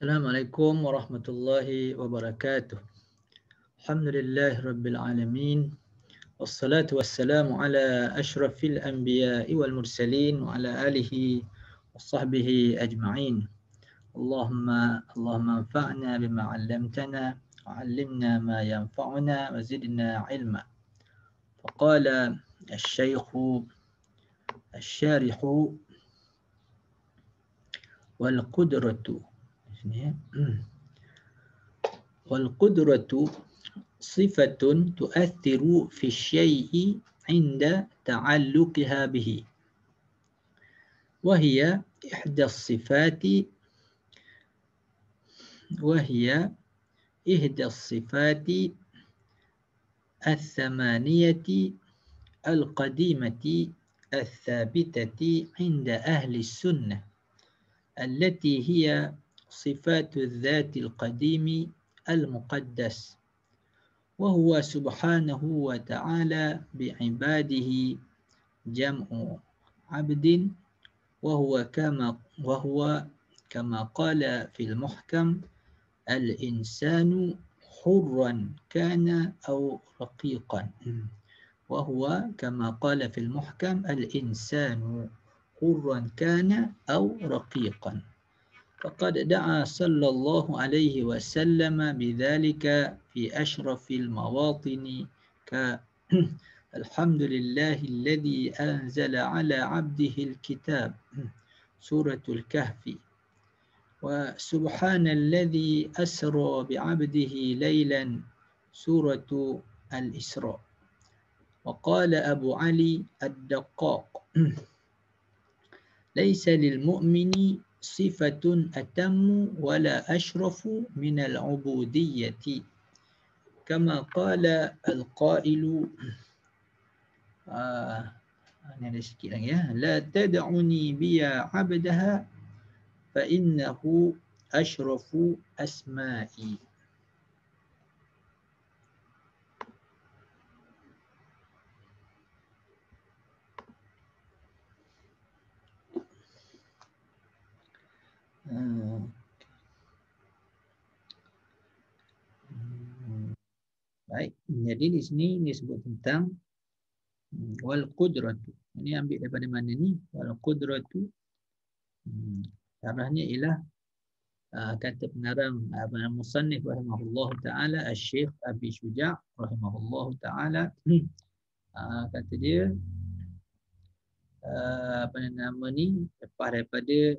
Assalamualaikum warahmatullahi wabarakatuh. Alhamdulillah rabbil alamin. Wassalatu wassalamu ala ashrafil anbiya'i wal mursalin wa ala alihi wa sahbihi ajma'in. Allahumma anfa'na bima 'allamtana wa 'allimna ma yanfa'una wa zidna 'ilma. Faqala asy-syaikhu asy-syarihu wal qudratu. والقدرة صفة تؤثر في الشيء عند تعلقها به، وهي إحدى الصفات الثمانية القديمة الثابتة عند أهل السنة، التي هي صفات الذات القديم المقدس، وهو سبحانه وتعالى بعباده جمع عبد، وهو كما قال في المحكم الإنسان حرا كان أو رقيقا، وهو كما قال في المحكم الإنسان حرا كان أو رقيقا. فقد دعا صلى الله عليه وسلم بذلك في أشرف المواطن الحمد لله الذي أنزل على عبده الكتاب سورة الكهف، وسبحان الذي أسرى بعبده ليلا سورة الإسراء. وقال أبو علي الدقاق ليس للمؤمن صفة أتم ولا أشرف من العبودية، كما قال القائل لا تدعني بيا عبدها فإنه أشرف أسمائي. Baik, jadi di sini disebut tentang wal qudratu. Ini ambil daripada mana ni? Wal qudratu. Arahnya ialah kata pengarang musannif rahimahullah taala Asy-Syaikh Abi Syuja' rahimahullah taala, kata dia lepas daripada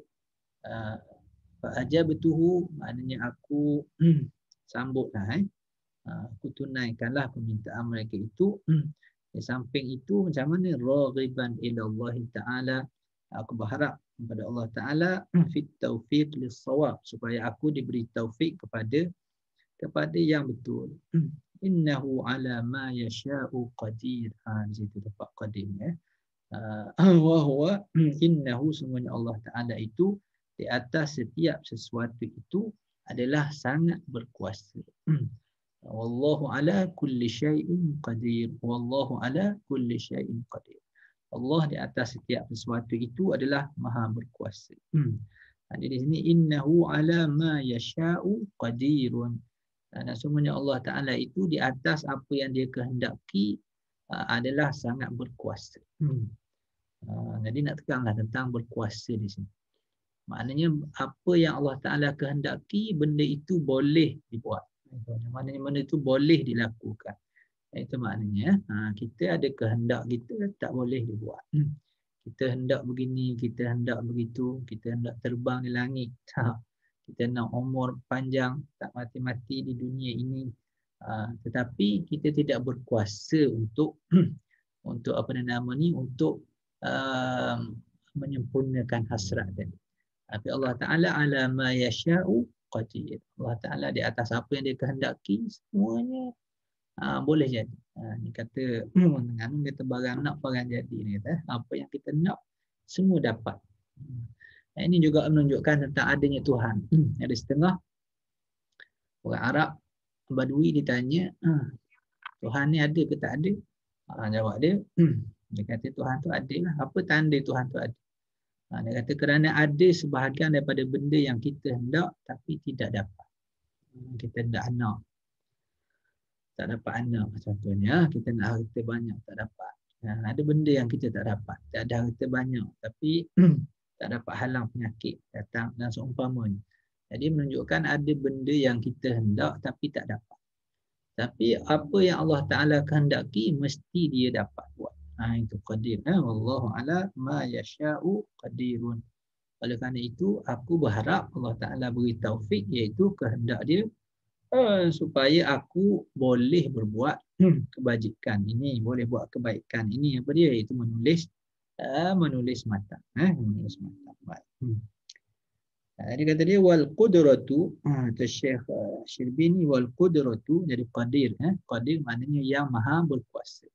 fa'ajabtuhu, maknanya aku sambutlah, aku tunaikanlah permintaan mereka itu. Di samping itu macam mana? Raghiban ila Allah taala, aku berharap kepada Allah taala fit taufiq lis-shawab, supaya aku diberi taufik kepada yang betul. Innahu ala ma yasha'u qadir. Di situ tempat qadir wa huwa innahu, semuanya Allah taala itu di atas setiap sesuatu itu adalah sangat berkuasa. Wallahu ala kulli syai'in qadir. Wallahu ala kulli syai'in qadir. Allah di atas setiap sesuatu itu adalah maha berkuasa. Jadi di sini innahu ala ma yasha'u qadirun. Dan semuanya Allah Ta'ala itu di atas apa yang dia kehendaki adalah sangat berkuasa. Jadi nak tekanlah tentang berkuasa di sini. Maknanya apa yang Allah Ta'ala kehendaki, benda itu boleh dibuat. Maknanya benda itu boleh dilakukan. Itu maknanya kita ada kehendak kita tak boleh dibuat. Kita hendak begini, kita hendak begitu, kita hendak terbang di langit, kita nak umur panjang, tak mati-mati di dunia ini, tetapi kita tidak berkuasa untuk untuk menyempurnakan hasrat tadi. Tapi Allah Ta'ala ala ma yasha'u qadir. Allah Ta'ala di atas apa yang dia kehendaki, semuanya boleh jadi. Ni kata kata barang nak barang jadi ni kata. Apa yang kita nak semua dapat. Ini juga menunjukkan tentang adanya Tuhan. Ada setengah orang Arab Badui ditanya, Tuhan ni ada ke tak ada? Jawab dia, dia kata Tuhan tu ada lah. Apa tanda Tuhan tu ada? Dia kata kerana ada sebahagian daripada benda yang kita hendak tapi tidak dapat. Kita hendak anak, tak dapat anak contohnya. Kita nak harta banyak, tak dapat. Ada benda yang kita tak dapat. Tak ada harta banyak tapi tak dapat halang penyakit datang dan seumpamanya. Jadi menunjukkan ada benda yang kita hendak tapi tak dapat. Tapi apa yang Allah Ta'ala kehendaki mesti dia dapat buat. Itu qadir. Wallahu ala ma yasha'u qadirun. Oleh kerana itu aku berharap Allah Ta'ala beri taufik, iaitu kehendak dia supaya aku boleh berbuat kebajikan ini, boleh buat kebaikan ini. Apa dia? Iaitu menulis matan. Menulis matan. Baik. Dia kata dia wal qudratu, kata Syekh Syrbini, wal qudratu, jadi qadir. Qadir maknanya yang maha berkuasa.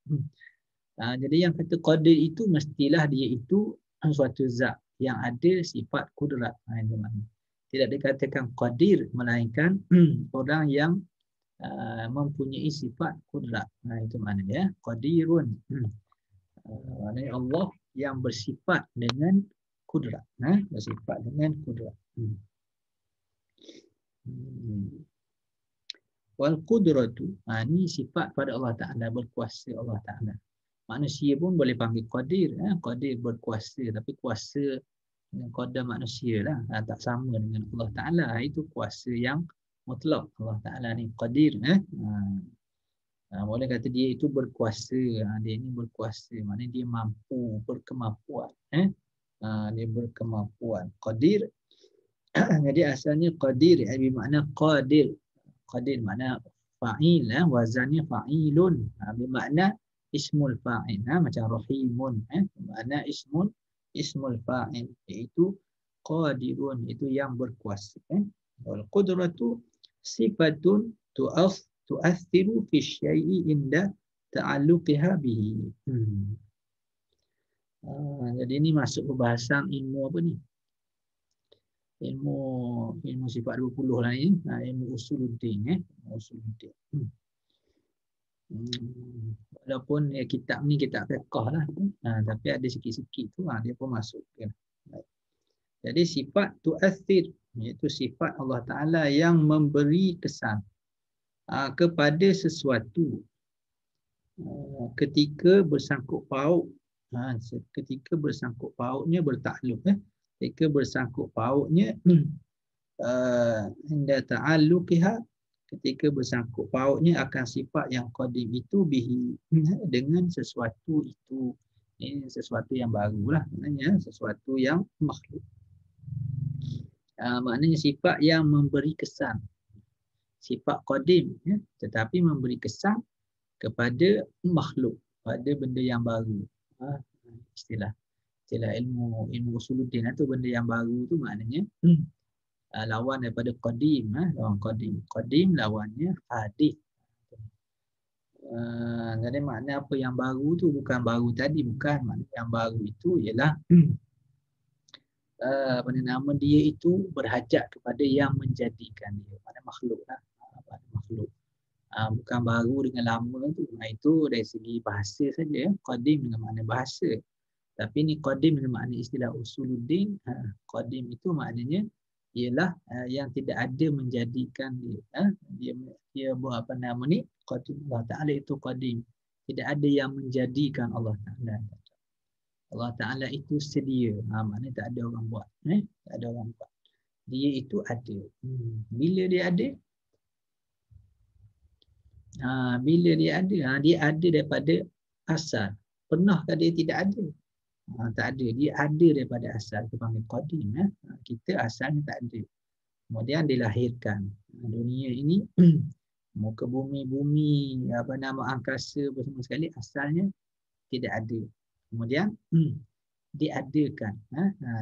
Jadi yang kata qadir itu mestilah dia itu suatu zat yang ada sifat kudrat. Itu maknanya. Tidak dikatakan qadir melainkan orang yang mempunyai sifat kudrat. Itu maknanya qadirun. Maknanya Allah yang bersifat dengan kudrat. Bersifat dengan kudrat. Wal qudratu, ni sifat pada Allah Ta'ala, berkuasa Allah Ta'ala. Manusia pun boleh panggil qadir. Qadir berkuasa, tapi kuasa dengan qadar manusia lah. Tak sama dengan Allah Ta'ala. Itu kuasa yang mutlak. Allah Ta'ala ni qadir. Boleh kata dia itu berkuasa. Dia ni berkuasa. Maknanya dia mampu, berkemampuan. Dia berkemampuan. Qadir. Jadi asalnya qadir. Bermakna qadir. Qadir makna fa'il. Wazannya fa'ilun. Bermakna ismul fa'il. Macam rahimun. Makna ismul fa'il. Iaitu qadirun. Itu yang berkuasa. Wal qudratu sifatun tu'athiru fi syai'i inda ta'alluqiha bihi. Jadi ini masuk ke bahasan ilmu apa ni? Ilmu sifat 20 lah ni. Ilmu usuluddin. Usuluddin. Walaupun kitab ni kitab fiqh lah. Tapi ada sikit-sikit tu dia pun masuk. Jadi sifat tu'athir, iaitu sifat Allah Ta'ala yang memberi kesan kepada sesuatu ketika bersangkut paut. Ketika bersangkut pautnya bertakluk. Ketika bersangkut pautnya inda ta'alluqiha, ketika bersangkut pautnya akan sifat yang qadim itu bihi, dengan sesuatu itu. Ini sesuatu yang baru lah, maknanya sesuatu yang makhluk. Maknanya sifat yang memberi kesan, sifat qadim, tetapi memberi kesan kepada makhluk, pada benda yang baru. Istilah ilmu usuluddin tu, benda yang baru tu maknanya lawan daripada qadim. Lawan qadim lawannya hadith. Jadi makna apa yang baru tu bukan baru tadi, bukan. Makna yang baru itu ialah nama dia itu berhajat kepada yang menjadikan dia. Makna makhluk lah. Makhluk. Bukan baru dengan lama tu. Itu dari segi bahasa saja. Qadim dengan makna bahasa. Tapi ni qadim dengan makna istilah usuluddin. Qadim itu maknanya ialah yang tidak ada menjadikan dia. Dia buat apa nama ni? Qadim. Allah Ta'ala itu qadim. Tidak ada yang menjadikan Allah Ta'ala. Allah Ta'ala itu sedia. Maknanya tak ada orang buat. Tak ada orang buat. Dia itu ada. Bila dia ada? Bila dia ada? Dia ada daripada asal. Pernahkah dia tidak ada? Tak ada. Dia ada daripada asal. Kita panggil qadim. Kita asalnya tak ada. Kemudian dilahirkan. Dunia ini, muka bumi, angkasa bersama sekali asalnya tidak ada. Kemudian diadakan.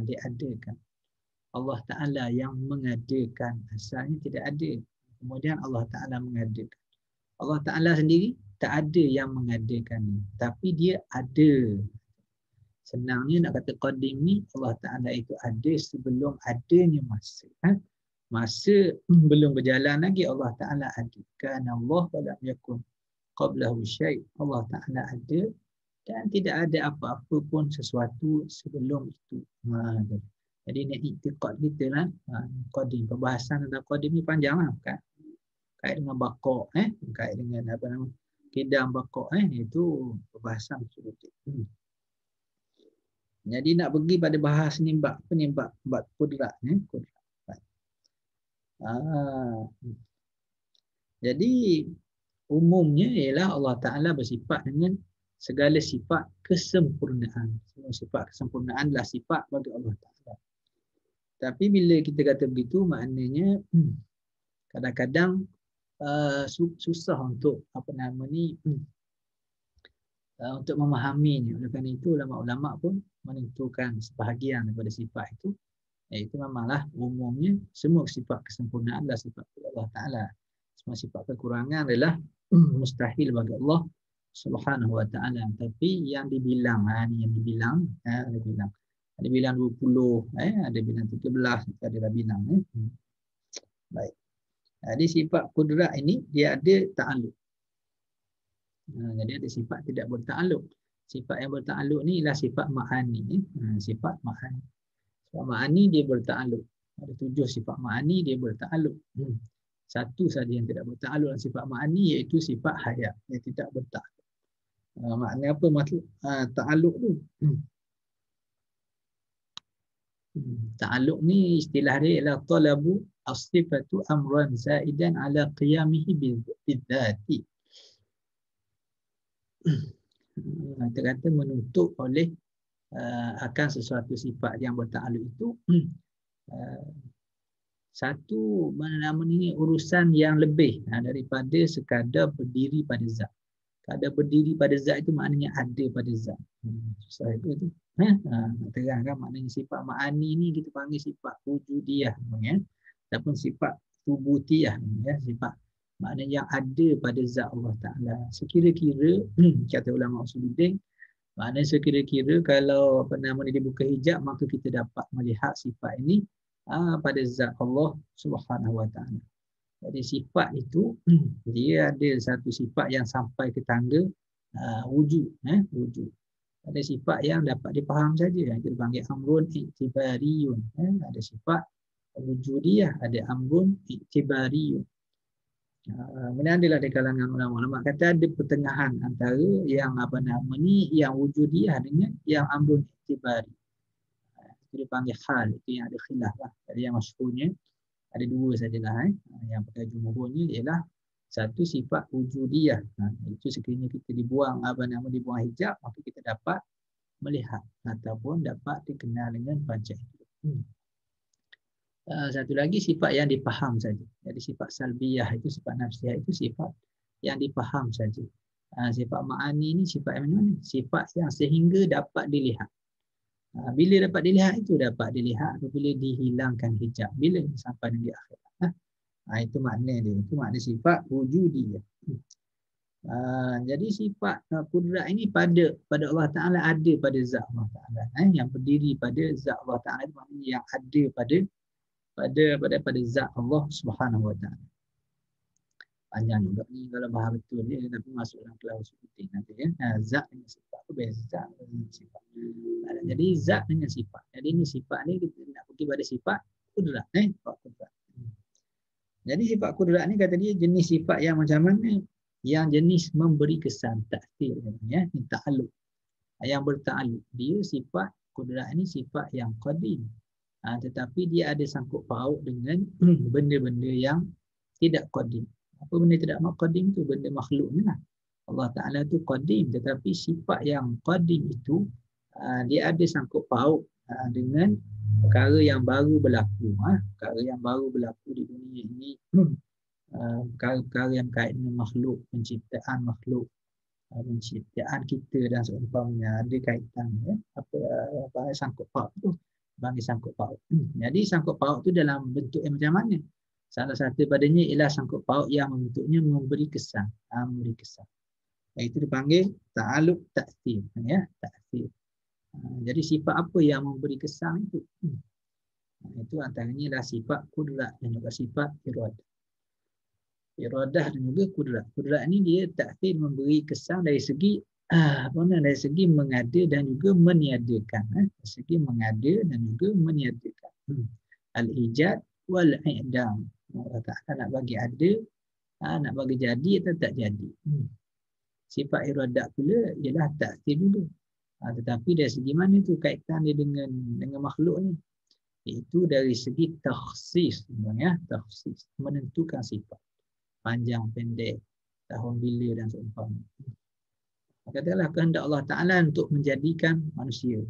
Diadakan. Allah Ta'ala yang mengadakan. Asalnya tidak ada. Kemudian Allah Ta'ala mengadakan. Allah Ta'ala sendiri tak ada yang mengadakan. Tapi dia ada. Senangnya nak kata qadim ni, Allah Ta'ala itu ada sebelum adanya masa. Masa belum berjalan lagi, Allah Ta'ala ada. Kana Allah wa lam yakun qablahu syai'. Allah Ta'ala ada dan tidak ada apa-apa pun sesuatu sebelum itu. Jadi ni i'tiqad kita lah. Qadim, perbahasan tentang qadim ni panjang lah kan. Kait dengan bakok, kait dengan apa nama kidam bakok, itu perbahasan seperti itu. Jadi nak pergi pada bahas ni bab kudrat ni, kudrat. Jadi umumnya ialah Allah Ta'ala bersifat dengan segala sifat kesempurnaan. Semua sifat kesempurnaan adalah sifat bagi Allah Ta'ala. Tapi bila kita kata begitu, maknanya kadang-kadang susah untuk untuk memahaminya. Oleh kerana itu ulama-ulama pun menentukan sebahagian daripada sifat itu, iaitu memanglah umumnya semua sifat kesempurnaan adalah sifat Allah Ta'ala. Semua sifat kekurangan adalah mustahil bagi Allah Subhanahu Wa Ta'ala. Tapi yang dibilang, ni yang dibilang, ada bilang 20, ada bilang 13, ada bilang. Baik. Jadi sifat kudrat ini dia ada ta'alluq. Jadi ada sifat tidak berta'alluq. Sifat yang berta'alluq ni ialah sifat ma'ani. Sifat ma'ani. Sifat ma'ani dia berta'alluq. Ada 7 sifat ma'ani dia berta'alluq. Satu saja yang tidak berta'alluq dengan sifat ma'ani iaitu sifat hayat yang tidak berta'alluq. Makna apa maksud ta'alluq tu? Ta'alluq ni istilah dia ialah talabu as-sifatu amran zaidan ala qiyamihi bidzati. Kita kata menuntut oleh akan sesuatu sifat yang berta'alluq itu satu urusan yang lebih daripada sekadar berdiri pada zat. Kadar berdiri pada zat itu maknanya ada pada zat. Susah itu. Terang kan maknanya sifat ma'ani ni kita panggil sifat wujudiyah, ataupun sifat thubutiyah, sifat maknanya yang ada pada zat Allah Ta'ala. Sekira-kira kata ulama usuluddin, maknanya sekira-kira kalau dia buka hijab, maka kita dapat melihat sifat ini pada zat Allah Subhanahu Wa Ta'ala. Jadi sifat itu dia ada satu sifat yang sampai ke tangga wujud, wujud. Ada sifat yang dapat dipaham saja, yang kita panggil amrun iktibariyun. Ada sifat wujudiyah, ada amrun iktibariyun. Kemudian adalah di kalangan ulama kata ada pertengahan antara yang yang wujudiyah dengan yang amrun iktibari. Itu dipanggil hal, itu yang ada khilaf lah. Jadi yang masyhurnya ada 2 sajalah. Yang pakai jumhurnya ialah satu sifat wujudiyah. Itu sekiranya kita dibuang dibuang hijab, maka kita dapat melihat ataupun dapat dikenal dengan panca indera. Satu lagi sifat yang dipaham saja. Jadi sifat salbiyah itu, sifat nafsiyah itu sifat yang dipaham saja. Sifat ma'ani ini sifat yang mana? Sifat yang sehingga dapat dilihat. Bila dapat dilihat itu dapat dilihat apabila dihilangkan hijab. Bila sampai di akhirat. Itu makna dia. Itu makna sifat wujudiyah. Jadi sifat kudrat ini pada Allah Ta'ala ada pada zat Allah Ta'ala. Yang berdiri pada zat Allah Ta'ala itu maknanya yang ada pada zat Allah Subhanahu Wa Ta'ala. Panjang juga ni kalau bahas betul dia, tapi masuk dalam kelas penting nanti zat dengan sifat tu beza dengan sifat. Jadi zat dengan sifat. Jadi ni sifat ni kita nak pergi pada sifat kudrat, sifat kudrat. Jadi sifat kudrat ni kata dia jenis sifat yang macam mana? Yang jenis memberi kesan, ta'thir, ta'alluq. Yang berta'alluq. Dia sifat kudrat ni sifat yang qadim. Tetapi dia ada sangkut paut dengan benda-benda yang tidak qadim. Apa benda tidak qadim tu? Benda makhluk ni lah. Allah Ta'ala tu qadim, tetapi sifat yang qadim itu dia ada sangkut paut dengan perkara yang baru berlaku. Perkara yang baru berlaku di dunia ini, perkara-perkara yang kait dengan makhluk, penciptaan makhluk, penciptaan kita dan seumpamanya ada kaitan apa sangkut paut tu, bagi sangkut paut. Jadi sangkut paut tu dalam bentuk yang macam mana? Salah satu padanya ialah sangkut paut yang bentuknya memberi kesan, memberi kesan. Itu dipanggil ta'alluq ta'thir, ta'thir. Jadi sifat apa yang memberi kesan itu? Itu antaranya adalah sifat kudrat dan juga sifat iradah. Iradah dan juga kudrat. Kudrat ni dia ta'thir, memberi kesan dari segi dari segi mengada dan juga meniadakan. Dari segi mengada dan juga meniadakan. Al-ijad wal-i'dam. Allah Ta'ala nak bagi ada, nak bagi jadi atau tak jadi. Sifat iradat pula ialah takdir juga. Tetapi dari segi mana tu kaitan dia dengan makhluk ni? Itu dari segi takhsis, ya, takhsis, menentukan sifat panjang pendek, tahun bila dan seumpama. Katakanlah kehendak Allah Ta'ala untuk menjadikan manusia,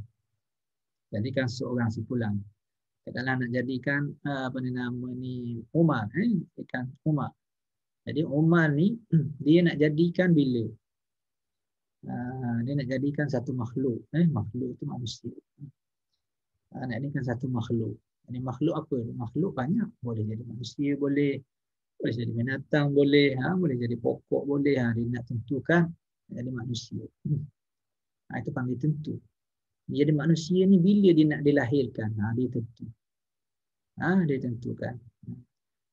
jadikan seorang sipulan. Katakanlah nak jadikan apa nama ni Umar, jadikan Umar. Jadi Umar ni dia nak jadikan bila? Dia nak jadikan satu makhluk, makhluk itu manusia. Nak jadikan satu makhluk. Ini makhluk apa? Makhluk banyak, boleh jadi manusia, boleh jadi binatang, boleh jadi pokok, boleh. Dia nak tentukan nak jadi manusia. Itu panggil tentu. Dia jadi manusia ni bila dia nak dilahirkan, dia tentu. Dia tentukan.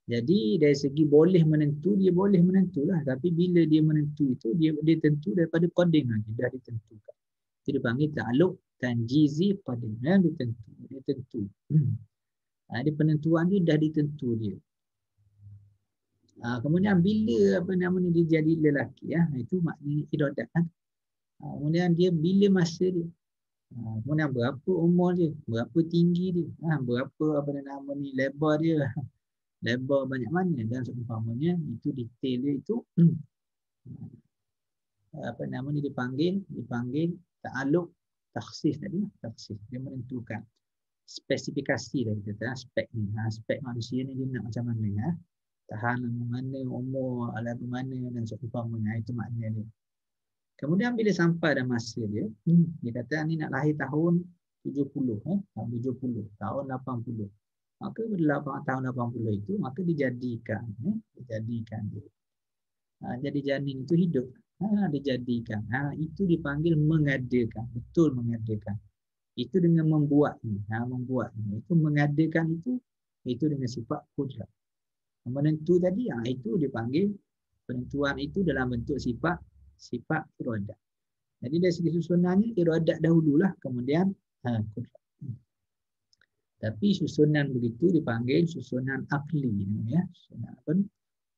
Jadi dari segi boleh menentu, dia boleh menentulah. Tapi bila dia menentu itu, dia tentu daripada qadim lagi, dah ditentukan. Itu dipanggil ta'alluq tanjizi qadim. Dia tentu. Dia penentuan dia dah ditentu dia. Kemudian bila apa nama ni dia jadi lelaki, itu maknanya iradat. Kemudian dia bila masa dia, kemudian berapa umur dia, berapa tinggi dia, berapa apa nama ni lebar dia, lebar banyak mana dan seumpamanya, itu detail dia itu apa nama ni dipanggil ta'alluq takhsis tadi, takhsis. Dia menentukan spesifikasi dari kita, aspek ni, aspek manusia ni dia nak macam mana, tahan mana, umur ala mana dan seumpamanya. Itu makna dia. Kemudian bila sampai dah masa dia, dia kata ni nak lahir tahun 70, tahun 70, tahun 80. Maka bila tahun 80 itu, maka dijadikan dia. Jadi janin itu hidup. Dijadikan. Itu dipanggil mengadakan, betul mengadakan. Itu dengan membuat ni, Itu mengadakan itu dengan sifat kudrat. Menentu tadi, itu dipanggil penentuan itu dalam bentuk sifat iradat. Jadi dari segi susunannya iradat dahululah, kemudian kudrat. Tapi susunan begitu dipanggil susunan akli, ya. Susunan apa?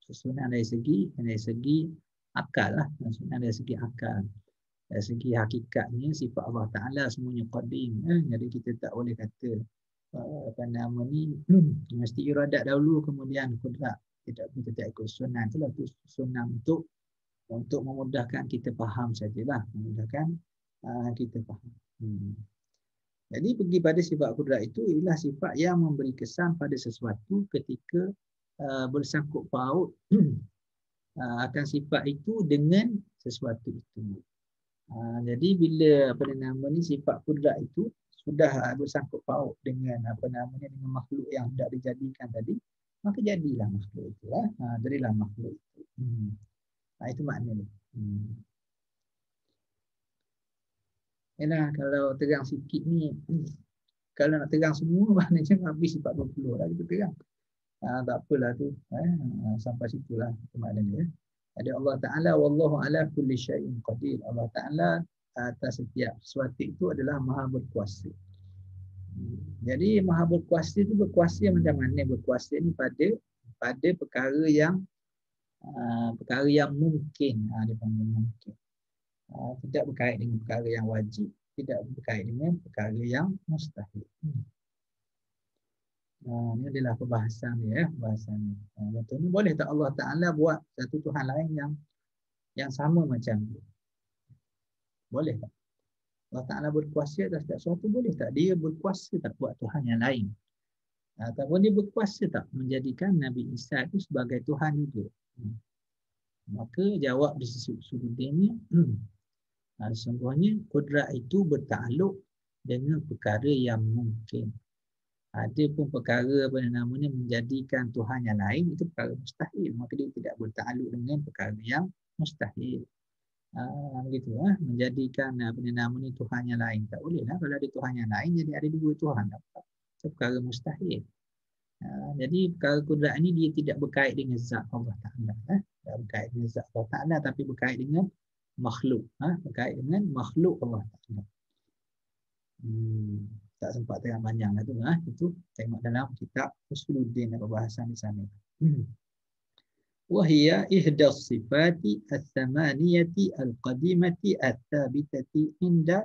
Susunan dari segi akal lah, susunan dari segi akal. Dari segi hakikatnya sifat Allah Ta'ala semuanya qadim. Jadi kita tak boleh kata apa nama ni mesti iradat dahulu kemudian kudrat. Tidak, kita tak ikut sunnah. Itulah sunnah untuk memudahkan kita faham sajalah, memudahkan kita faham. Jadi pergi pada sifat kudrat itu ialah sifat yang memberi kesan pada sesuatu ketika bersangkut paut akan sifat itu dengan sesuatu itu. Jadi bila apa nama ni sifat kudrat itu sudah bersangkut paut dengan apa namanya dengan makhluk yang hendak dijadikan tadi, maka jadilah makhluk itu. Jadilah makhluk itu. Itu maknanya. Kalau terang sikit ni, kalau nak terang semua maknanya habis 40 lah kita terang. Tak apalah tu. Sampai situlah maknanya. Jadi Allah Ta'ala wallahu ala kulli syai'in qadir. Allah Ta'ala atas setiap sesuatu itu adalah maha berkuasa. Jadi maha berkuasa itu berkuasa macam mana? Berkuasa ni pada perkara yang mungkin. Dia panggil mungkin. Tidak berkait dengan perkara yang wajib, tidak berkait dengan perkara yang mustahil. Ini adalah perbahasan dia, bahasan ni. Contohnya boleh tak Allah Ta'ala buat satu Tuhan lain yang sama macam dia? Boleh tak? Allah Ta'ala berkuasa atas sesuatu, boleh tak dia berkuasa tak buat Tuhan yang lain? Ataupun dia berkuasa tak menjadikan Nabi Isa itu sebagai Tuhan juga? Maka jawab di sudut ini, sesungguhnya kudrat itu bertakluk dengan perkara yang mungkin. Ada pun perkara apa namanya menjadikan Tuhan yang lain itu perkara mustahil, maka dia tidak bertakluk dengan perkara yang mustahil. Begitu menjadikan apa namanya Tuhan yang lain tak boleh lah. Kalau ada Tuhan yang lain jadi ada dua Tuhan, itu perkara mustahil. Jadi perkara kudrat ini dia tidak berkait dengan zat Allah Ta'ala, tidak berkait dengan zat Allah Ta'ala, tapi berkait dengan makhluk. Berkait dengan makhluk Allah Ta'ala. Tak sempat tengok panjang lah tu. Itu tengok dalam kitab Usuluddin atau bahasan di sana. Wahia ihdas sifati al-thamaniyati al-qadimati al-thabitati inda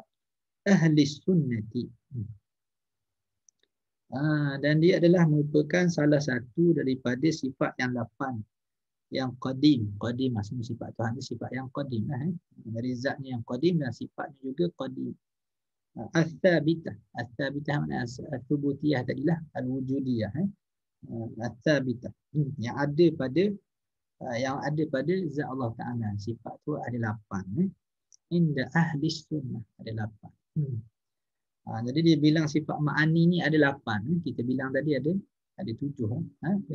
ahli sunnati. Dan dia adalah merupakan salah satu daripada sifat yang 8 yang qadim. Qadim maksudnya sifat Tuhan itu sifat yang qadim lah. Dari zatnya yang qadim dan sifatnya juga qadim. Al-thabitah. Al-thabitah makna al-thubutiyah tadilah al-wujudiyah. Al-thabitah. Yang ada pada zat Allah Ta'ala. Sifat tu ada 8. Inda ahli sunnah ada 8. Jadi dia bilang sifat ma'ani ni ada 8. Kita bilang tadi ada 7. Ada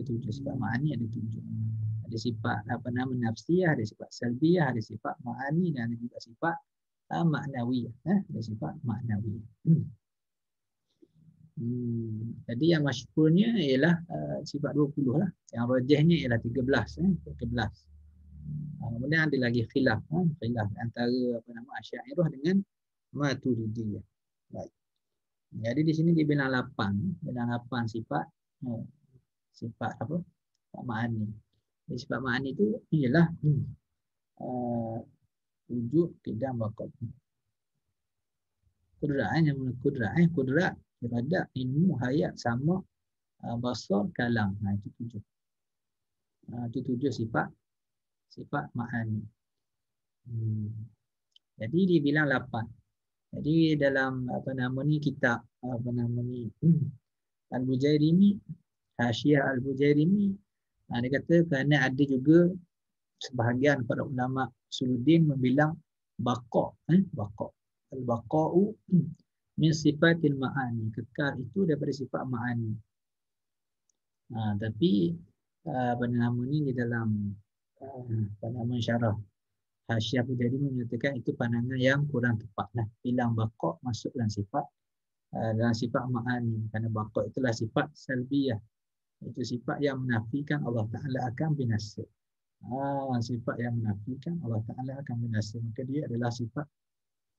7 sifat ma'ani, ada 7. Ada sifat nafsiyah, ada sifat salbiyah, ada sifat ma'ani dan ada juga sifat maknawiyah. Ada sifat maknawiyah. Jadi yang masyhurnya ialah sifat 20 lah. Yang rajihnya ialah 13. 13. Kemudian ada lagi khilaf. Khilaf antara Asy'ariyah dengan Maturidiyah. Baik. Jadi di sini dia bilang 8. Bilang 8 sifat. Sifat apa? Sifat ma'ani. Sifat ma'ani itu ialah wujud, qidam, baqa. Kudrat yang kudrat, iradat, ilmu, hayat, sama, basar, kalam. Itu 7. Itu 7 sifat ma'ani. Jadi dia bilang 8. Jadi dalam kitab Al-Bujairimi, Hasyiah Al-Bujairimi, dia kata kerana ada juga sebahagian para ulama Usuluddin membilang baqa. Al-baqa'u min sifatil ma'ani. Kekal itu daripada sifat ma'ani. Tapi di dalam syarah Hasyiah Bujairimi menyatakan itu pandangan yang kurang tepatlah. Bilang baqa' masuk dalam sifat ma'ani. Kerana baqa' itulah sifat salbiyah. Itu sifat yang menafikan Allah Ta'ala akan binasa. Sifat yang menafikan Allah Ta'ala akan binasa. Maka dia adalah sifat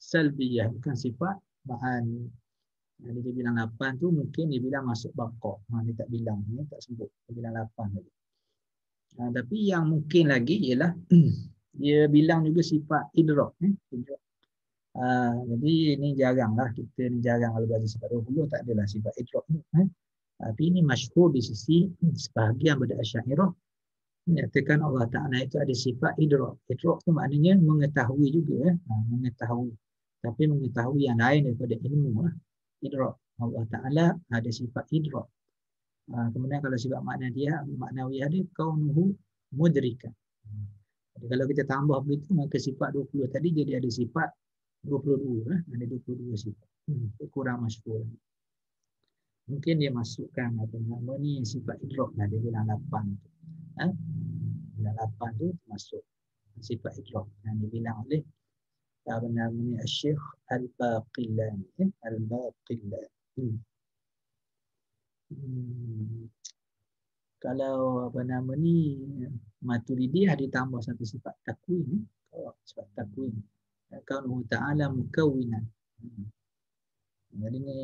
salbiyah, bukan sifat ma'ani. Jadi dia bilang 8 tu mungkin dia bilang masuk baqa'. Dia tak bilang, dia tak sebut. Dia bilang 8 tadi. Tapi yang mungkin lagi ialah dia bilang juga sifat idrak. Jadi ini jaranglah, kita ni jarang kalau belajar sifat 20 tak adalah sifat idrak ni. Tapi ini masyhur di sisi sebahagian pada Asy'ariyah menyatakan Allah Ta'ala itu ada sifat idrak. Idrak tu maknanya mengetahui juga. Mengetahui. Tapi mengetahui yang lain daripada ilmu. Idrak. Allah Ta'ala ada sifat idrak. Kemudian kalau sifat maknawiyah dia kaunuhu mudrika. Jadi kalau kita tambah begitu maka sifat 20 tadi jadi ada sifat 22. Ada 22 sifat. Itu kurang masyhur. Mungkin dia masukkan sifat idrak lah. Dia bilang 8. Bilang 8 tu masuk sifat idrak yang dibilang oleh Syekh Al-Baqillani. Kalau Maturidiyah ditambah satu sifat takwin. Sifat takwin. Kaunuhu ta'ala mukawwinan. Jadi ni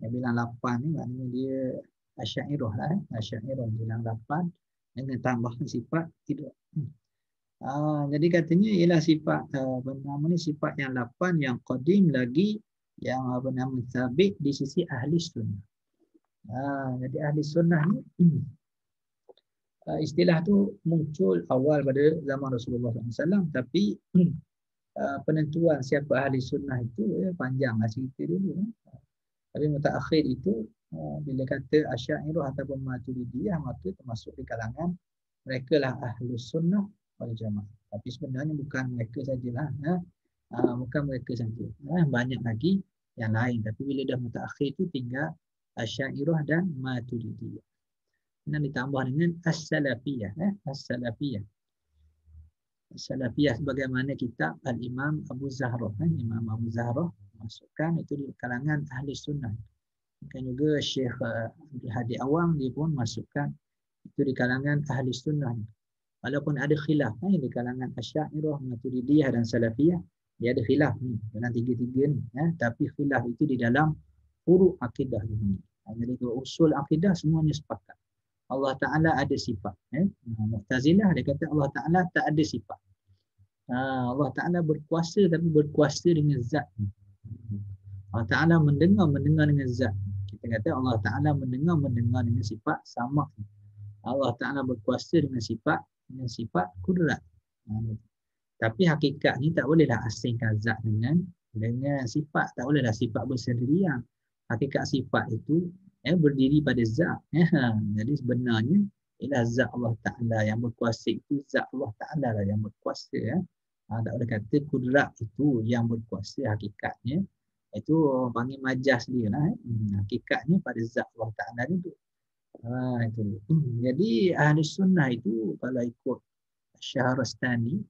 yang bilang 8 ni maknanya dia Asy'ariyah lah. Asy'ariyah bilang 8 dengan tambahan sifat idrak. Jadi katanya ialah sifat sifat yang 8 yang qadim lagi yang sabit di sisi ahli sunnah. Jadi ahli sunnah ni istilah tu muncul awal pada zaman Rasulullah SAW, tapi penentuan siapa ahli sunnah itu panjanglah cerita dulu. Tapi mutaakhir itu bila kata Asy'ariyah ataupun Maturidiyah maka termasuk di kalangan mereka lah ahli sunnah wal jamaah. Tapi sebenarnya bukan mereka sajalah. Bukan mereka saja. Banyak lagi yang lain. Tapi bila dah mutaakhir itu tinggal Asy'ariyah dan Maturidiyah. Dan ditambah dengan As-Salafiyah. As-Salafiyah. As-Salafiyah sebagaimana kitab Al-Imam Abu Zahrah. Imam Abu Zahrah masukkan itu di kalangan ahli sunnah. Mungkin juga Syekh Abdul Hadi Awang dia pun masukkan itu di kalangan ahli sunnah. Walaupun ada khilaf di kalangan Asy'ariyah, Maturidiyah dan Salafiyah, dia ada khilaf ni dalam tiga-tiga ni, tapi khilaf itu di dalam furu' akidah ni. Jadi usul akidah semuanya sepakat. Allah Ta'ala ada sifat. Mu'tazilah dia kata Allah Ta'ala tak ada sifat. Allah Ta'ala berkuasa tapi berkuasa dengan zat. Allah Ta'ala mendengar dengan zat. Kita kata Allah Ta'ala mendengar dengan sifat sama. Allah Ta'ala berkuasa dengan sifat kudrat. Tapi hakikat ni tak bolehlah asingkan zat dengan sifat. Tak bolehlah sifat bersendirian. Hakikat sifat itu berdiri pada zat. Jadi sebenarnya ialah zat Allah Ta'ala yang berkuasa itu, zat Allah Ta'ala lah yang berkuasa. Tak boleh kata kudrat itu yang berkuasa. Hakikatnya itu orang panggil majas dia lah. Hakikatnya pada zat Allah Ta'ala itu. Itu. Jadi ahli sunnah itu kalau ikut Syahrastani,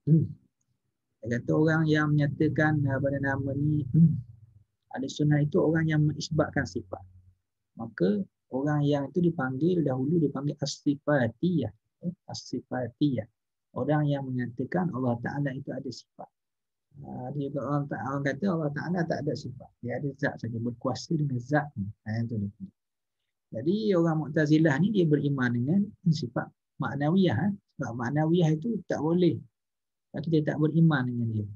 dia kata orang yang menyatakan pada nama ni ahli sunnah itu orang yang mengisbatkan sifat. Maka orang yang itu dahulu dipanggil as-sifatiyah. As-sifatiyah. Orang yang menyatakan Allah Ta'ala itu ada sifat. Dia orang kata Allah Ta'ala tak ada sifat. Dia ada zat saja, berkuasa dengan zat. Itu. Jadi orang Mu'tazilah ni dia beriman dengan sifat maknawiyah. Sifat maknawiyah itu tak boleh. Kita tak beriman dengan dia.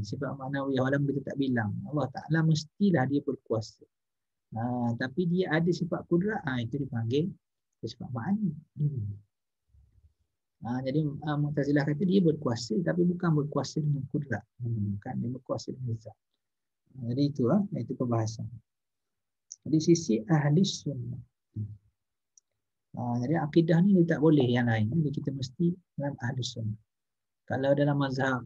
Sifat maknawiyah walaupun kita tak bilang. Allah Ta'ala mestilah dia berkuasa. Tapi dia ada sifat kudrat, itu dipanggil sifat ma'ani. Jadi Mu'tazilah kata dia berkuasa tapi bukan berkuasa dengan kudrat. Bukan, dia berkuasa dengan zat. Jadi itu perbahasan. Di sisi ahli sunnah. Jadi akidah ni dia tak boleh yang lain. Jadi kita mesti dalam ahli sunnah. Kalau dalam mazhab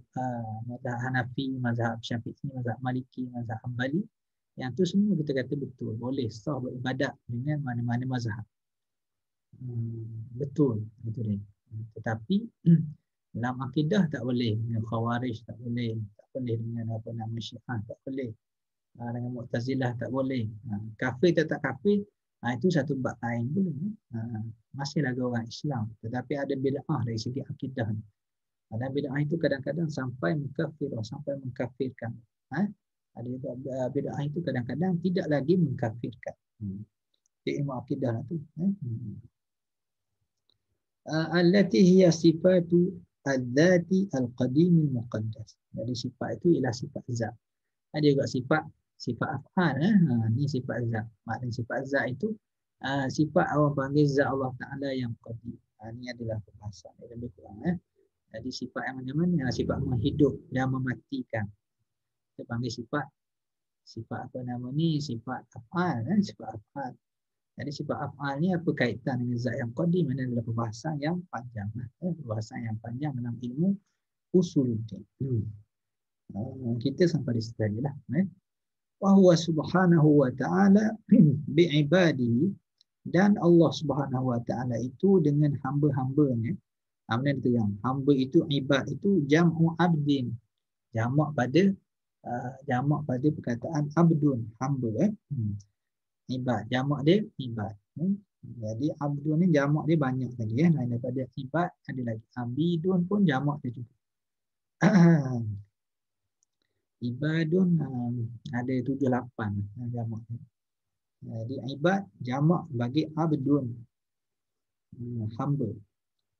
Hanafi, mazhab Syafi'i, mazhab Maliki, mazhab Hanbali, yang tu semua kita kata betul. Boleh sah beribadat dengan mana-mana mazhab. Betul. Itu dia. Tetapi dalam akidah tak boleh. Dengan Khawarij tak boleh. Tak boleh dengan Syiah tak boleh. Dengan Mu'tazilah tak boleh. Kafir tetap kafir, itu satu bab lain boleh. Masih lagi orang Islam. Tetapi ada bid'ah dari segi akidah. Ada bid'ah itu kadang-kadang sampai mengkafirkan. Ada bid'ah itu kadang-kadang tidak lagi mengkafirkan. Ilmu akidah lah tu. Allati hiya sifatu al-dhati al-qadim al-muqaddas. Jadi sifat itu ialah sifat zat. Ada juga sifat af'al. Ni sifat zat. Maknanya sifat zat itu sifat orang panggil zat Allah Ta'ala yang qadim. Ini adalah perbahasan yang lebih kurang. Jadi sifat yang mana-mana? Sifat menghidup dan mematikan. Kita panggil sifat apa nama ni? Sifat af'al. Sifat af'al. Jadi sifat af'al ni apa kaitan dengan zat yang qadim? Ini adalah perbahasan yang panjang. Perbahasan yang panjang dalam ilmu usuluddin. Kita sampai di situ sajalah. Wa huwa subhanahu wa ta'ala bi'ibadihi, dan Allah Subhanahu wa ta'ala itu dengan hamba-hambanya. Kemudian diterang, hamba itu, ibad itu jam'u abdin. Jamak pada perkataan abdun, hamba. Ibad, jamak dia ibad. Jadi abdun ni jamak dia banyak lagi. Lain daripada ibad ada lagi. Abidun pun jamak dia juga. Ibadun ada 7-8 jamak. Jadi ibad jamak bagi abdun, hamba.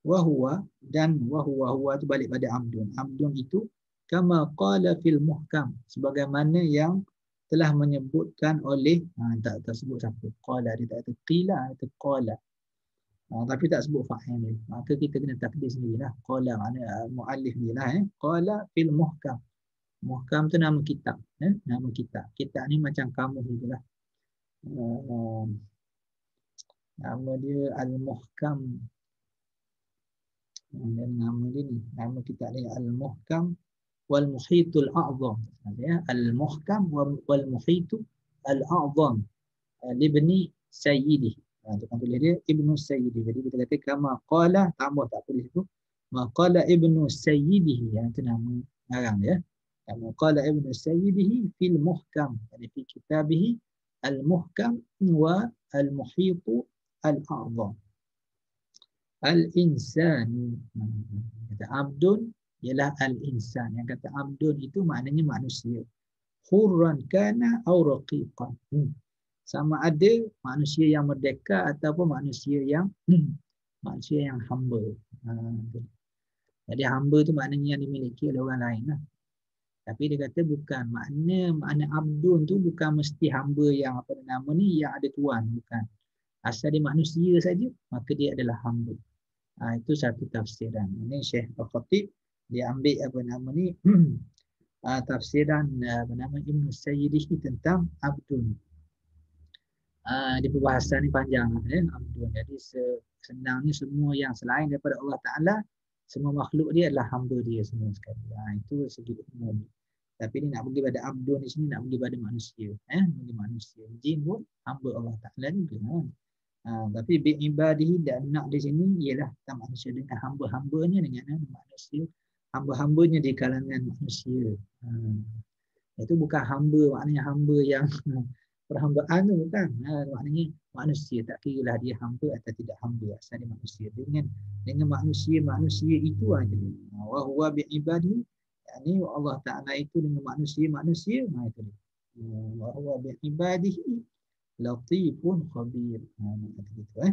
Wahuwa, dan huwa itu balik pada abdun. Abdun itu kama qala fil muhkam, sebagaimana yang telah menyebutkan oleh tak tersebut siapa qala, dia tak kata qila atau qala. Tapi tak sebut fa'il ni. Maka kita kena takdir sendirilah. Qala makna muallif ni lah. Qala fil muhkam. Muhkam tu nama kitab. Nama kitab. Kitab ni macam kamus gitulah. Nama dia Al-Muhkam. Nama dia ni. Nama kitab ni Al-Muhkam wal Muhitul A'zam. Al-Muhkam wal Muhitul Al-A'zam. Libni Sayyidi. Tukang tulis dia Ibnu Sayyidi. Jadi kita kata kama qala, tambah tak apa di situ. Maqala Ibnu Sayyidihi. Yang itu nama ngarang dia. Kama qala Ibnu Sayyidihi fil muhkam. Jadi fi kitabihi al-muhkam wa al-muhitu al-a'zam. al-insanu. Kata abdun ialah al-insan. Yang kata abdun itu maknanya manusia. Hurran kana aw raqiqan. Sama ada manusia yang merdeka ataupun manusia yang manusia yang hamba. Jadi hamba tu maknanya yang dimiliki oleh orang lain lah. Tapi dia kata bukan. Makna abdun tu bukan mesti hamba yang apa nama ni yang ada tuan. Bukan. Asal dia manusia saja, maka dia adalah hamba. Itu satu tafsiran. Ini Syekh Al-Khatib dia ambil apa nama ni tafsiran apa nama Ibn Sayyidih tentang abdun. Di perbahasan ni panjang abdun. Jadi senangnya semua yang selain daripada Allah Ta'ala, semua makhluk dia adalah hamba dia semua sekali. Itu segi umum. Tapi ni nak pergi pada abdun di sini, nak pergi pada manusia. Bagi manusia. Jin pun hamba Allah Ta'ala juga. Tapi bi'ibadihi dan nak di sini ialah tentang manusia dengan hamba-hambanya, dengan manusia. Hamba-hambanya di kalangan manusia. Itu bukan hamba, maknanya hamba yang perhambaan tu bukan. Maknanya manusia, tak kira lah dia hamba atau tidak hamba, asal dia manusia. Dengan manusia itu aja. Wa huwa bi'ibadihi, yakni Allah Ta'ala itu dengan manusia itu dia. Wa huwa bi'ibadihi latifun khabir. Gitu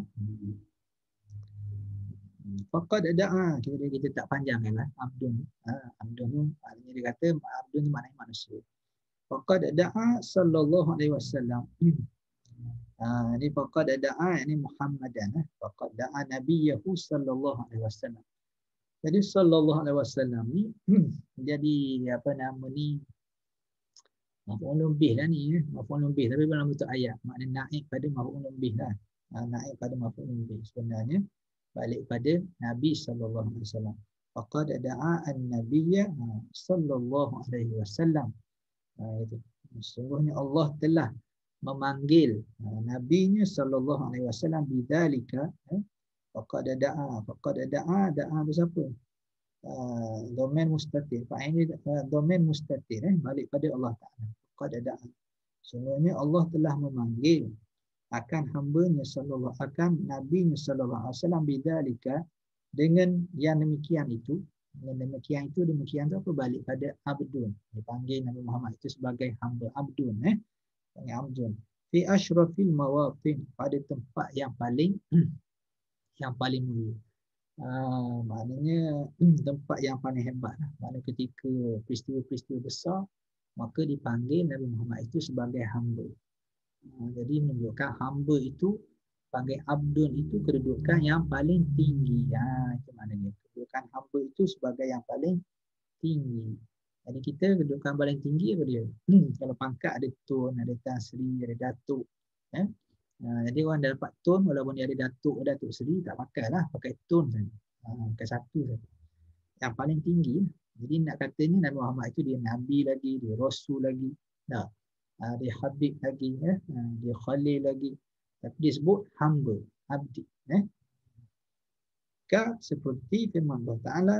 Faqad da'a, kita tak panjangkanlah abdun. Abdun tu maknanya dia kata abdun tu maknanya manusia. Faqad da'a sallallahu alaihi wasallam. Ini faqad da'a ini Muhammadan. Faqad da'a nabiyahu sallallahu alaihi wasallam. Jadi sallallahu alaihi wasallam ni jadi apa nama ni? Maf'ul bih lah ni. Maf'ul bih tapi dalam bentuk ayat. Maknanya naik pada maf'ul bih lah. Naik pada maf'ul bih. Sebenarnya balik pada Nabi sallallahu alaihi wasallam. Faqad da'a an-nabiyya sallallahu alaihi wasallam. Itu. Sesungguhnya Allah telah memanggil nabinya sallallahu alaihi wasallam bidzalika. Faqad da'a itu siapa? Domain mustatir. Fa'il domain mustatir balik pada Allah Taala. Faqad da'a. Sesungguhnya Allah telah memanggil akan hamba-Nya sallallahu akan nabinya sallallahu alaihi wasallam bidzalika, dengan yang demikian itu. Demikian tu apa, balik pada abdun. Dipanggil Nabi Muhammad itu sebagai hamba, abdun abdun fi asyrafil mawatin, pada tempat yang paling mulia. Maknanya tempat yang paling hebat lah. Maknanya ketika peristiwa-peristiwa besar, maka dipanggil Nabi Muhammad itu sebagai hamba. Jadi menunjukkan hamba itu, panggil abdun itu kedudukan yang paling tinggi. Itu maknanya kedudukan hamba itu sebagai yang paling tinggi. Jadi kita kedudukan paling tinggi apa dia? Kalau pangkat ada tun, ada tan sri, ada datuk. Jadi orang dah dapat tun, walaupun dia ada datuk sri, tak pakai lah, pakai tun saja. Pakai satu saja. Yang paling tinggi. Jadi nak katanya Nabi Muhammad itu dia Nabi lagi, dia Rasul lagi. Dia Habib lagi, dia Khalil lagi, tapi disebut hamba, abdi. Seperti firman Allah Ta'ala,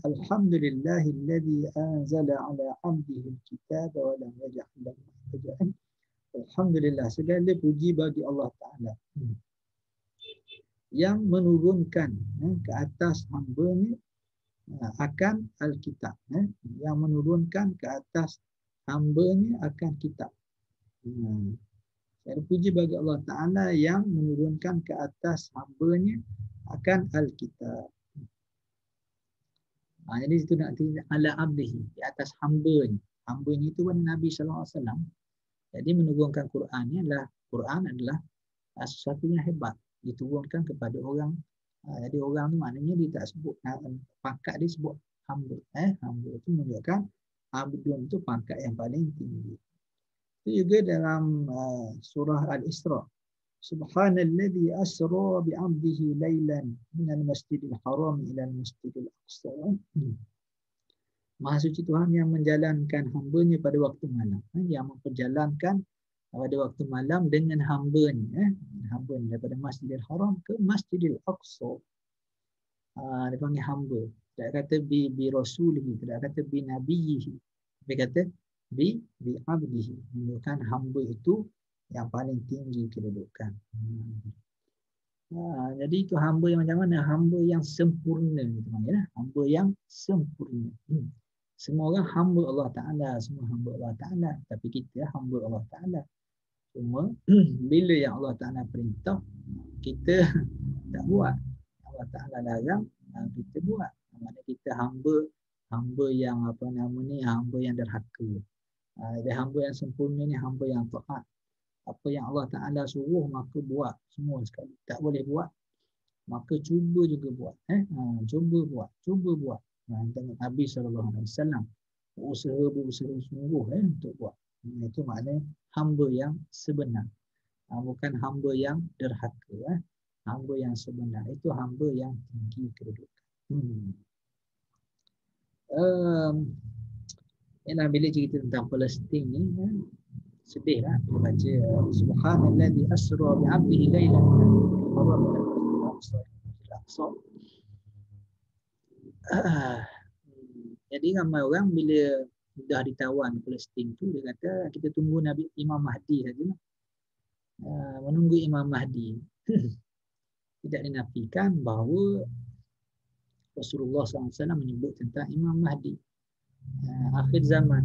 Alhamdulillahilladzi anzala ala abdihi al-kitab wa lam yaj'al lahu iwaja. Alhamdulillah, segala puji bagi Allah Ta'ala yang menurunkan ke atas hamba-Nya akan Alkitab, yang menurunkan ke atas hamba-Nya akan kitab. Saya puji bagi Allah Ta'ala yang menurunkan ke atas hamba-Nya akan Alkitab. Jadi itu nak ala abdihi, di atas hamba-Nya. Hamba-Nya itu Nabi sallallahu alaihi wasallam. Jadi menurunkan Quran ni adalah, Quran adalah sesuatu yang hebat, diturunkan kepada orang. Jadi orang tu maknanya dia tak sebut pangkat, dia sebut hamba. Hamba itu menunjukkan abdun itu pangkat yang paling tinggi. Itu juga dalam surah Al-Isra. Subhanalladzi asra bi'abdihi lailan minal masjidil haram ila al-masjidil aqsa. Maha suci Tuhan yang menjalankan hamba-Nya pada waktu malam. Yang memperjalankan pada waktu malam dengan hamba-Nya. Hamba-Nya daripada Masjidil Haram ke Masjidil Aqsa. Dia panggil hamba. Tidak kata bi rasulihi, tidak kata bi nabiyihi. Dia kata bi abdihi. Menunjukkan hamba itu yang paling tinggi kedudukan. Jadi itu hamba yang macam mana? Hamba yang sempurna kita panggil lah. Hamba yang sempurna. Semua orang hamba Allah Ta'ala, semua hamba Allah Ta'ala, tapi kita hamba Allah Ta'ala. Cuma bila yang Allah Ta'ala perintah, kita tak buat. Allah Ta'ala larang, kita buat. Maksudnya kita hamba yang apa nama ni, hamba yang derhaka. Jadi hamba yang sempurna ni hamba yang taat. Apa yang Allah Ta'ala suruh maka buat semua sekali. Tak boleh buat, maka cuba juga buat. Cuba buat. Tengok Nabi SAW berusaha sungguh untuk buat. Itu maknanya hamba yang sebenar. Bukan hamba yang derhaka. Hamba yang sebenar itu hamba yang tinggi kedudukan. Ialah bila cerita tentang Palestin ni, sedihlah baca subhanallazi asra bi 'abdihi lailan min al-aqsa. Jadi ramai orang bila dah ditawan Palestin tu, dia kata kita tunggu Nabi Imam Mahdi sajalah. Menunggu Imam Mahdi. Tidak dinafikan bahawa Rasulullah SAW menyebut tentang Imam Mahdi. Akhir zaman,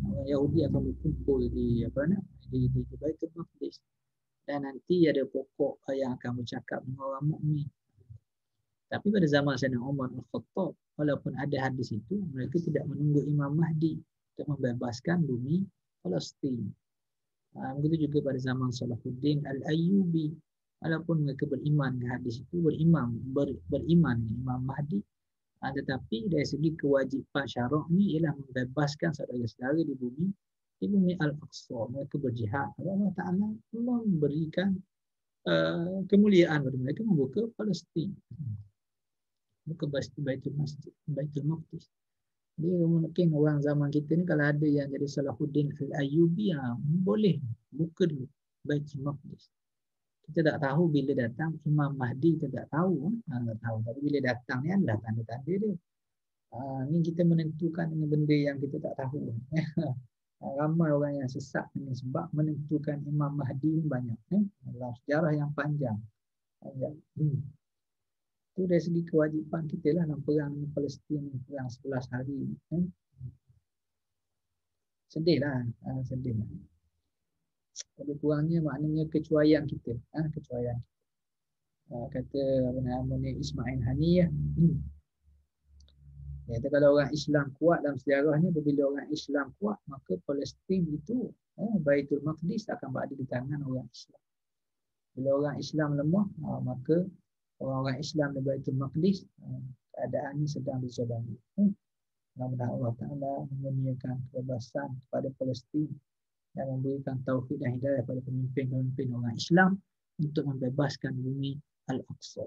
orang Yahudi akan berkumpul di Baitul Maqdis, dan nanti ada pokok yang akan bercakap dengan orang mukmin. Tapi pada zaman Sayyidina Umar Al-Khattab, walaupun ada hadis itu, mereka tidak menunggu Imam Mahdi untuk membebaskan bumi Palestin. Begitu juga pada zaman Salahuddin Al-Ayyubi, walaupun mereka beriman dengan hadis itu, beriman dengan Imam Mahdi, tetapi dari segi kewajipan syarak ni ialah membebaskan saudara-saudara di bumi Al-Aqsa. Mereka berjihad. Allah Ta'ala memberikan kemuliaan kepada mereka, membuka Palestin, buka Baitul Maqdis. Dia mungkin orang zaman kita ni kalau ada yang jadi Salahuddin Al-Ayyubi, boleh buka dulu Baitul Maqdis. Kita tak tahu bila datang Imam Mahdi, kita tak tahu. Tapi bila datang ni adalah tanda-tanda dia. Ni kita menentukan dengan benda yang kita tak tahu. Ramai orang yang sesat dengan sebab menentukan Imam Mahdi ni banyak. Dalam sejarah yang panjang. Itu dari segi kewajipan kita lah dalam perang Palestin, perang 11 hari. Sedih lah. Lebih kurangnya maknanya kecuaian kita. Kecuaian kita. Kata apa nama ni, Ismail Haniyah. Kata kalau orang Islam kuat dalam sejarahnya, bila orang Islam kuat, maka Palestin itu, Baitul Maqdis akan berada di tangan orang Islam. Bila orang Islam lemah, maka orang-orang Islam di Baitul Maqdis keadaannya sedang dizalimi. Mudah-mudahan Allah Ta'ala memurniakan kebebasan kepada Palestin dan memberikan taufik dan hidayah kepada pemimpin-pemimpin orang Islam untuk membebaskan bumi Al-Aqsa.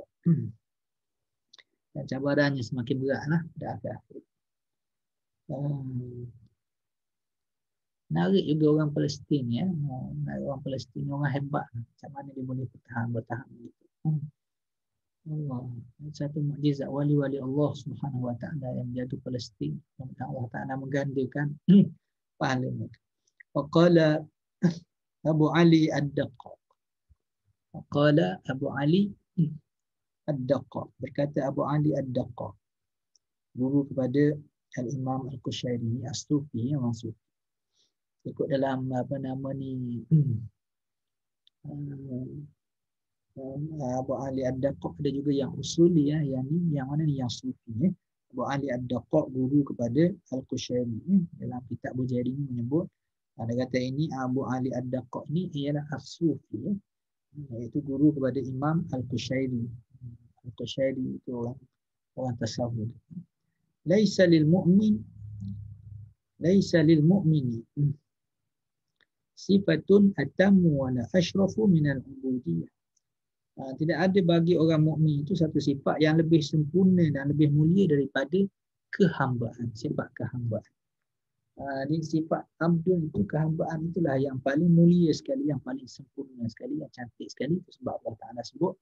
Dan cabarannya semakin beratlah pada akhir-akhir. Menarik juga orang Palestin ya. Orang Palestin orang hebat. Macam mana dia boleh bertahan gitu. Allah, satu mukjizat wali-wali Allah Subhanahu wa taala yang menjadi Palestin. Allah Taala menggandakan pahala mereka. Waqala Abu Ali Ad-Daqqaq. Waqala Abu Ali Ad-Daqqaq. Berkata Abu Ali Ad-Daqqaq, guru kepada Al-Imam Al-Qushairi, As-Sufi, orang Sufi. Ikut dalam apa nama ni, Abu Ali Ad-Daqqaq ada juga yang usuli ya, yang mana ni yang Sufi ya. Abu Ali Ad-Daqqaq guru kepada Al-Qushairi. Dalam kitab Bujairi menyebut, ada kata ini Abu Ali Ad-Daqqaq ni ialah As-Sufi ya. Iaitu guru kepada Imam Al-Qushairi. Al-Qushairi itu orang tasawuf. Laisa lil mu'mini sifatun atammu wa la ashrafu min al-ubudiyah. Tidak ada bagi orang mukmin itu satu sifat yang lebih sempurna dan lebih mulia daripada kehambaan, sifat kehambaan. Ini sifat abdun itu, kehambaan itulah yang paling mulia sekali, yang paling sempurna sekali, yang cantik sekali. Itu sebab Allah Ta'ala sebut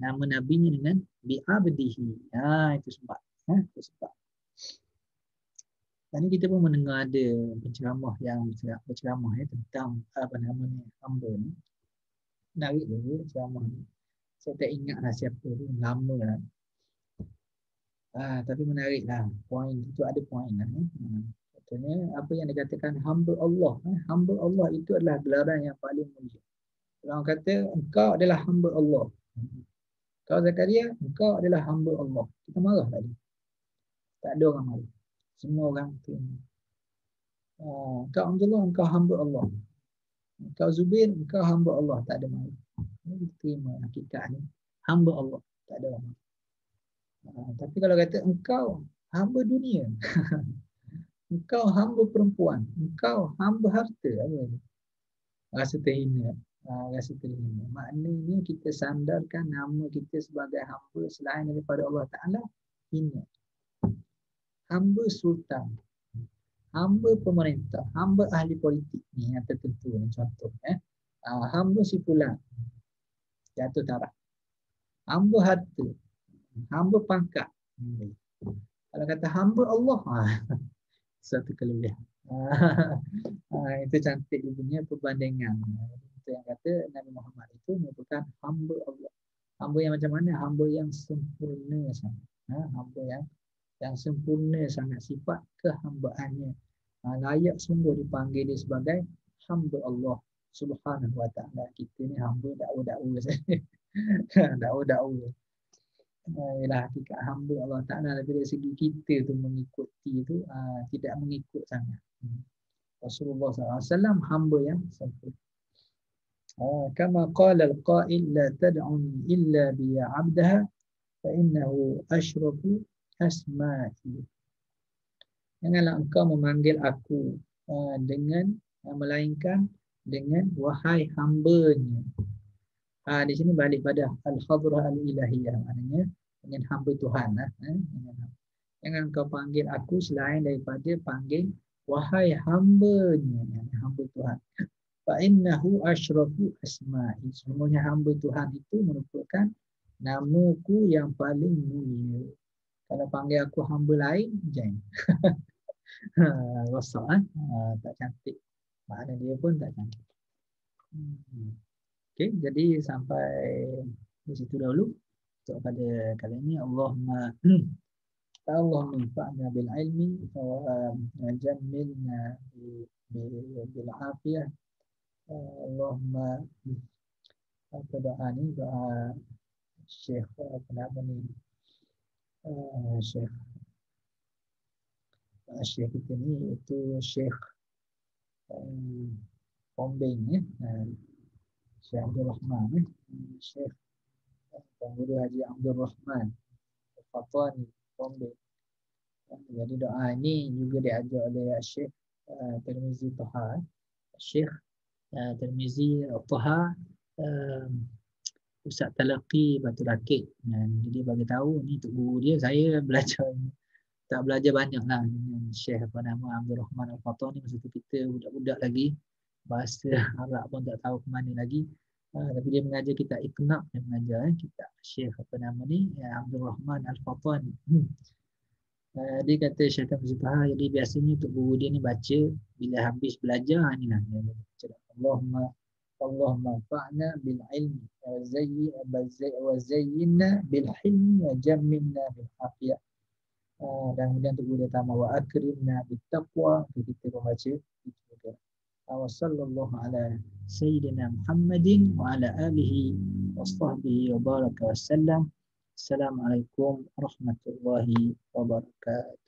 nama nabinya dengan bi'abdihi. Itu sebab. Itu sebab. Dan kita pun mendengar ada penceramah yang berceramah tentang apa namanya hamba ni. Menarik juga ceramah ni. Saya tak ingat lah siapa tu, lama lah. Tapi menariklah, poin itu ada poin lah. Contohnya apa yang dikatakan hamba Allah. Hamba Allah itu adalah gelaran yang paling mulia. Orang kata engkau adalah hamba Allah. Kau Zakaria, engkau adalah hamba Allah. Kita marah tadi. Tak ada orang marah. Semua orang terima. Kau Abdullah, engkau hamba Allah. Kau Zubir, engkau hamba Allah. Tak ada marah. Kita terima hakikat ni. Hamba Allah. Tak ada orang marah. Tapi kalau kata engkau hamba dunia. Engkau hamba perempuan. Engkau hamba harta. Apa ini? Rasa terhina. Rasa terhina. Maknanya kita sandarkan nama kita sebagai hamba selain daripada Allah Ta'ala. Hina. Hamba sultan. Hamba pemerintah. Hamba ahli politik. Ni yang tertentu ni contoh. Hamba si fulan. Jatuh taraf. Hamba harta. Hamba pangkat. Kalau kata hamba Allah. Satu kelebihan. Itu cantik dia punya perbandingan. Itu yang kata Nabi Muhammad itu merupakan hamba Allah. Hamba yang macam mana? Hamba yang sempurna sangat. Hamba yang sempurna sangat sifat kehambaannya. Layak sungguh dipanggil dia sebagai hamba Allah Subhanahu wa ta'ala. Kita ni hamba dakwa-dakwa saja. Dakwa-dakwa. Ialah hakikat hamba Allah Ta'ala. Tapi dari segi kita tu mengikuti tu tidak mengikut sangat. Rasulullah SAW hamba yang sempurna. Kama qala al-qail la tad'uni illa biya abdaha fa innahu asyrafu asma'i. Janganlah engkau memanggil aku dengan melainkan dengan wahai hambanya. Di sini balik pada al-hadrah al-ilahiyah, maknanya dengan hamba Tuhan. Jangan engkau panggil aku selain daripada panggil wahai hambanya, hamba Tuhan. Fa innahu asyrafu asma'i. Semuanya hamba Tuhan itu merupakan namaku yang paling mulia. Kalau panggil aku hamba lain, jangan. Rosak tak cantik. Makna dia pun tak cantik. Okey, jadi sampai di situ dahulu untuk pada kali ini. Allahumma anfa'na bil ilmi wa jammilna bil afiyah. Allahumma apa doa ni? Doa Syekh apa nama ni? Syekh kita ni itu Syekh Pombeng Syekh Abdul Rahman Syekh Guru Haji Abdul Rahman Fatwani Pombeng. Jadi doa ini juga diajar oleh Syekh Tirmizi Taha. Syekh Tirmizi Taha Ustaz Talaqi Batu Rakit. Jadi bagi tahu ni untuk guru dia, saya belajar tak belajar banyak lah dengan Syekh apa nama Abdul Rahman Al-Fatah ni. Masa tu kita budak-budak lagi, bahasa Arab pun tak tahu ke mana lagi. Tapi dia mengajar kita Iqna', dia mengajar kita Syekh apa nama ni Abdul Rahman Al-Fatah ni. Dia kata Syekh Tirmizi, jadi biasanya untuk guru dia ni baca bila habis belajar ni lah. Allahumma fa'na bil ilmi wa zayyinna bil hilmi wa jammilna bil afiyah. Dan kemudian untuk guru utama wa akrimna bit taqwa, kita membaca itu juga. Wa sallallahu ala sayyidina Muhammadin wa ala alihi wa sahbihi wa baraka wa sallam. Assalamualaikum warahmatullahi wabarakatuh.